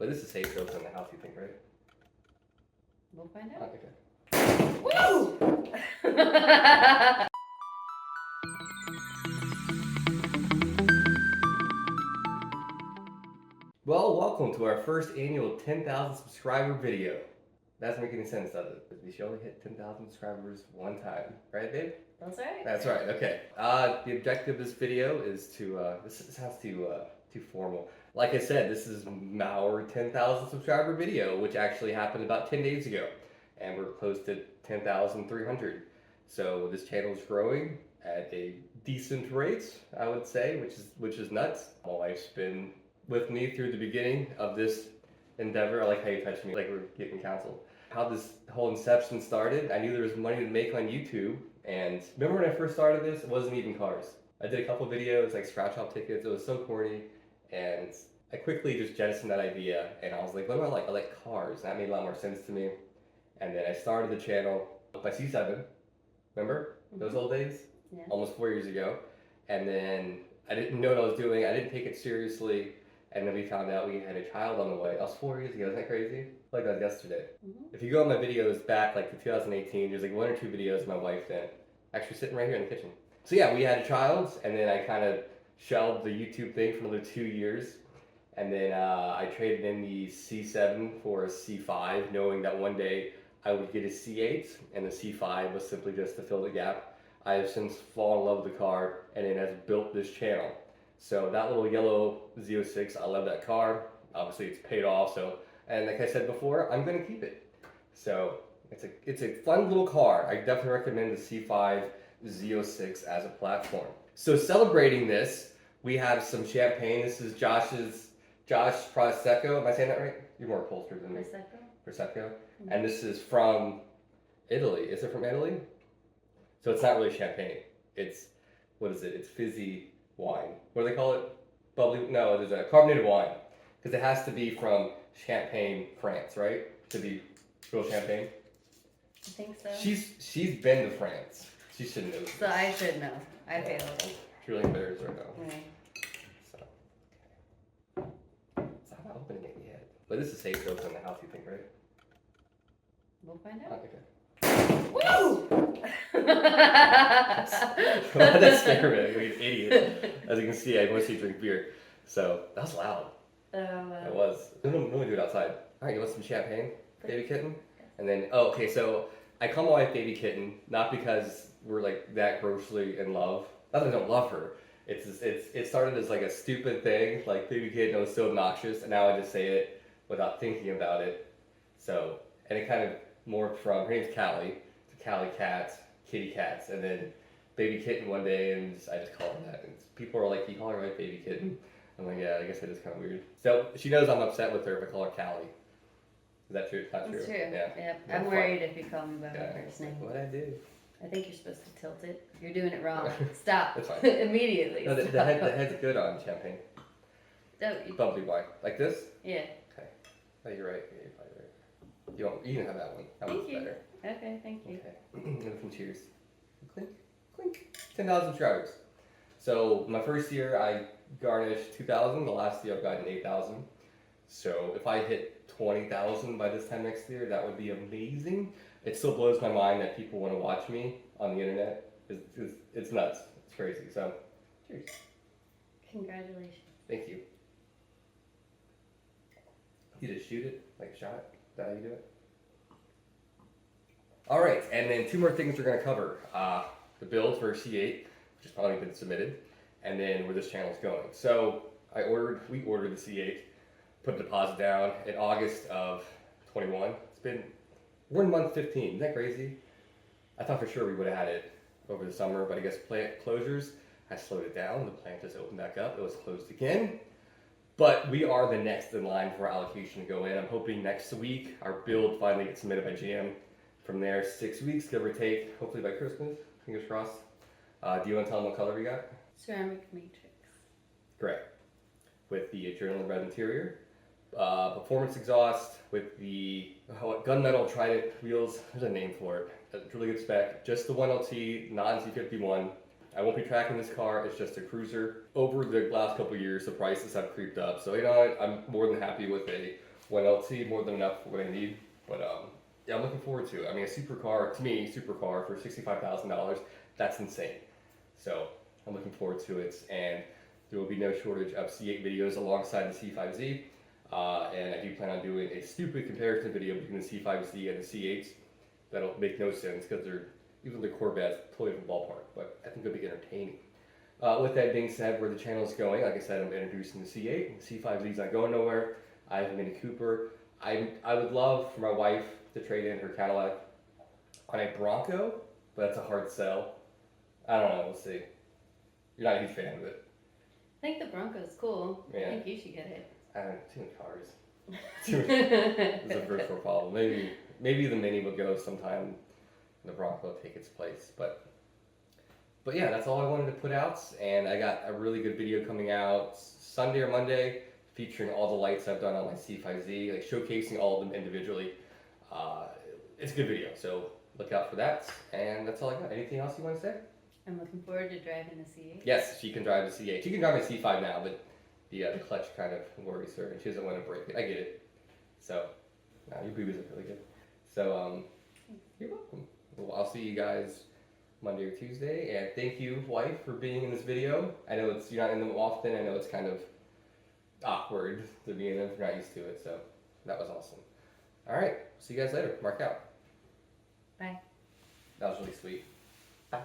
But this is safe to open in the house, you think, right? We'll find out. Okay. Woo! Well, welcome to our first annual 10,000 subscriber video. That doesn't make any sense, does it? Because we should only hit 10,000 subscribers one time. Right, babe? That's right. That's right, okay. The objective of this video is to, this sounds too formal. Like I said, this is our 10,000 subscriber video, which actually happened about 10 days ago. And we're close to 10,300. So this channel is growing at a decent rate, I would say, which is nuts. My wife's been with me through the beginning of this endeavor. I like how you touched me like we're getting counseled. How this whole inception started, I knew there was money to make on YouTube. And remember when I first started this, it wasn't even cars. I did a couple videos like scratch off tickets. It was so corny. And I quickly just jettisoned that idea. And I was like, what do I like? I like cars. And that made a lot more sense to me. And then I started the channel by C7. Remember those old days? Yeah. Almost 4 years ago. And then I didn't know what I was doing. I didn't take it seriously. And then we found out we had a child on the way. That was 4 years ago. Isn't that crazy? Like that was yesterday. If you go on my videos back like to 2018, there's like 1 or 2 videos of my wife then actually sitting right here in the kitchen. So yeah, we had a child, and then I kind of shelved the YouTube thing for another 2 years. And then I traded in the C7 for a C5, knowing that one day I would get a C8, and the C5 was simply just to fill the gap. I have since fallen in love with the car, and it has built this channel. So that little yellow Z06, I love that car. Obviously it's paid off, so, and like I said before, I'm gonna keep it. So it's a fun little car. I definitely recommend the C5 Z06 as a platform. So celebrating this, we have some champagne. This is Josh Prosecco. Am I saying that right? You're more upholstered than me. Prosecco. And this is from Italy. Is it from Italy? So it's not really champagne. It's, what is it? It's fizzy wine. What do they call it? Bubbly? No, there's a carbonated wine. Because it has to be from Champagne, France, right? To be real champagne. I think so. She's been to France. She should know this. So I should know. I failed. It's really embarrassed right now. Okay. So I'm not opening it yet. But this is safe to open in the house, you think, right? We'll find out. Okay. Woo! Why did that scare me? Like an idiot. As you can see, I mostly drink beer. So that was loud. It was. Normally do it outside. All right, you want some champagne, baby kitten? And then, oh, okay, so I call my wife baby kitten, not because we're like that grossly in love. Not that I don't love her. It started as like a stupid thing, like baby kitten, it was so obnoxious, and now I just say it without thinking about it. So, and it kind of morphed from, her name's Callie, to Callie Cats, Kitty Cats, and then baby kitten one day, and I just call her that. And people are like, you call her right baby kitten? I'm like, yeah, I guess that is kind of weird. So she knows I'm upset with her if I call her Callie. Is that true? Not true. It's true. Yeah. Yep. I'm worried if you call me by my first name. What'd I do? I think you're supposed to tilt it. You're doing it wrong. Stop. That's fine. Immediately. No, the Stop. head's good on champagne. Don't, Bubbly wine. Like this? yeah. Okay. Oh, you're right. Yeah, you're probably right. You can have that one. That Thank one's you. better. Okay, thank you. Okay. And we can cheers. Clink, clink. 10,000 subscribers. So my first year I garnished 2,000. The last year I've gotten 8,000. So if I hit 20,000 by this time next year, that would be amazing. It still blows my mind that people want to watch me on the internet. It's nuts. It's crazy. So, cheers. Congratulations. Thank you. You just shoot it like a shot. Is that how you do it? All right, and then 2 more things we're going to cover. The build for C8, which has probably been submitted, and then where this channel is going. So we ordered the C8, put a deposit down in August of 21. We're in month 15. Isn't that crazy? I thought for sure we would have had it over the summer, but I guess plant closures has slowed it down. The plant just opened back up. It was closed again. But we are the next in line for allocation to go in. I'm hoping next week our build finally gets submitted by GM. From there, 6 weeks, give or take, hopefully by Christmas. Fingers crossed. Do you want to tell them what color we got? Ceramic matrix. Correct. With the adrenaline red interior. Performance exhaust with the gunmetal Trident wheels. There's a name for it. It's really good spec. Just the 1LT, non-Z51. I won't be tracking this car. It's just a cruiser. Over the last couple of years, the prices have creeped up. So you know, I'm more than happy with a one LT, more than enough for what I need. But yeah, I'm looking forward to it. I mean, a supercar, to me, supercar for $65,000, that's insane. So I'm looking forward to it, and there will be no shortage of C8 videos alongside the C5Z. And I do plan on doing a stupid comparison video between the C5Z and the C8s. That'll make no sense because they're, even the Corvette's totally different ballpark, but I think it'll be entertaining. With that being said, where the channel is going, like I said, I'm introducing the C8. The C5Z's not going nowhere. I have a Mini Cooper. I would love for my wife to trade in her Cadillac on a Bronco, but that's a hard sell. I don't know, we'll see. You're not a huge fan of it. I think the Bronco's cool. Yeah. I think you should get it. I don't know, too many cars. It's a first world problem. Maybe the Mini will go sometime, and the Bronco will take its place. But yeah, that's all I wanted to put out. And I got a really good video coming out Sunday or Monday, featuring all the lights I've done on my C5Z, like showcasing all of them individually. It's a good video, so look out for that. And that's all I got. Anything else you want to say? I'm looking forward to driving the C8. Yes, she can drive the C8. She can drive a C5 now, but the clutch kind of worries her, and she doesn't want to break it. I get it. So, your boobies look really good. So, you're welcome. Well, I'll see you guys Monday or Tuesday, and thank you, wife, for being in this video. I know you're not in them often. I know it's kind of awkward to be in them if you're not used to it, so that was awesome. All right, see you guys later. Mark out. Bye. That was really sweet. Bye.